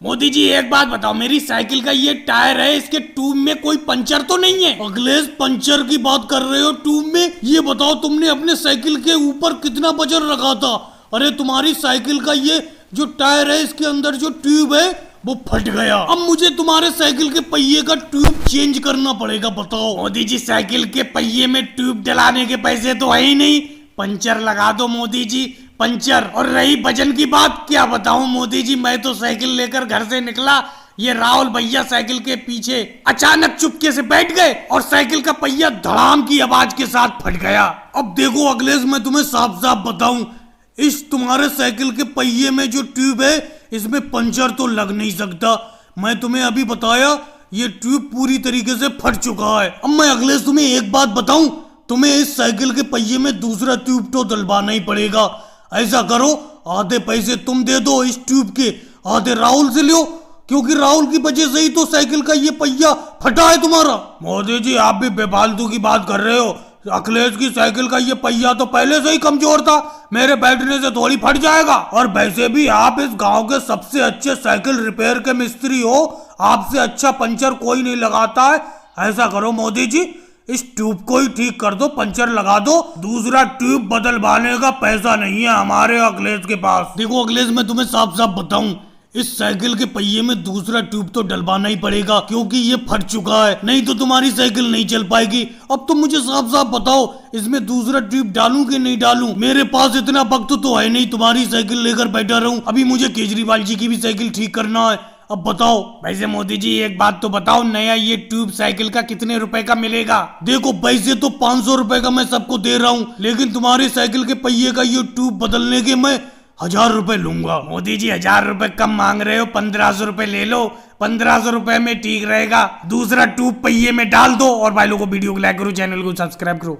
मोदी जी एक बात बताओ, मेरी साइकिल का ये टायर है, इसके ट्यूब में कोई पंचर तो नहीं है? अखिलेश पंचर की बात कर रहे हो ट्यूब में? ये बताओ तुमने अपने साइकिल के ऊपर कितना वजन रखा था? अरे तुम्हारी साइकिल का ये जो टायर है इसके अंदर जो ट्यूब है वो फट गया। अब मुझे तुम्हारे साइकिल के पहिए का ट्यूब चेंज करना पड़ेगा। बताओ मोदी जी, साइकिल के पहिए में ट्यूब डलाने के पैसे तो है ही नहीं, पंचर लगा दो मोदी जी, पंचर। और रही वजन की बात, क्या बताऊं मोदी जी, मैं तो साइकिल लेकर घर से निकला, ये राहुल भैया साइकिल के पीछे अचानक चुपके से बैठ गए और साइकिल का पहिया धड़ाम की आवाज के साथ फट गया। अब देखो अखिलेश, मैं तुम्हें साफ साफ बताऊं, इस तुम्हारे साइकिल के पहिए में जो ट्यूब है इसमें पंचर तो लग नहीं सकता। मैं तुम्हें अभी बताया, ये ट्यूब पूरी तरीके से फट चुका है। अब मैं अखिलेश तुम्हें एक बात बताऊं, तुम्हें इस साइकिल के पहिए में दूसरा ट्यूब तो डलवाना ही पड़ेगा। ऐसा करो, आधे पैसे तुम दे दो इस ट्यूब के, आधे राहुल से लो, क्योंकि राहुल की वजह से ही तो साइकिल का ये पहिया फटा है तुम्हारा। मोदी जी आप भी बेफालतू की बात कर रहे हो। अखिलेश की साइकिल का ये पहिया तो पहले से ही कमजोर था, मेरे बैठने से थोड़ी फट जाएगा। और वैसे भी आप इस गांव के सबसे अच्छे साइकिल रिपेयर के मिस्त्री हो, आपसे अच्छा पंचर कोई नहीं लगाता है। ऐसा करो मोदी जी, इस ट्यूब को ही ठीक कर दो, पंचर लगा दो, दूसरा ट्यूब बदलवाने का पैसा नहीं है हमारे अखिलेश के पास। देखो अखिलेश, मैं तुम्हें साफ साफ बताऊं, इस साइकिल के पहिए में दूसरा ट्यूब तो डलवाना ही पड़ेगा, क्योंकि ये फट चुका है, नहीं तो तुम्हारी साइकिल नहीं चल पाएगी। अब तुम मुझे साफ साफ बताओ, इसमें दूसरा ट्यूब डालूं कि नहीं डालूं? मेरे पास इतना वक्त तो है नहीं तुम्हारी साइकिल लेकर बैठा रहूं, अभी मुझे केजरीवाल जी की भी साइकिल ठीक करना है। अब बताओ। वैसे मोदी जी एक बात तो बताओ, नया ये ट्यूब साइकिल का कितने रुपए का मिलेगा? देखो वैसे तो 500 रुपए का मैं सबको दे रहा हूँ, लेकिन तुम्हारी साइकिल के पहिए का ये ट्यूब बदलने के मैं 1000 रुपए लूंगा। मोदी जी 1000 रुपए कम मांग रहे हो, 1500 रुपए ले लो, 1500 रुपए में ठीक रहेगा। दूसरा ट्यूब पहिए में डाल दो। और भाई लोगों को वीडियो को लाइक करो, चैनल को सब्सक्राइब करो।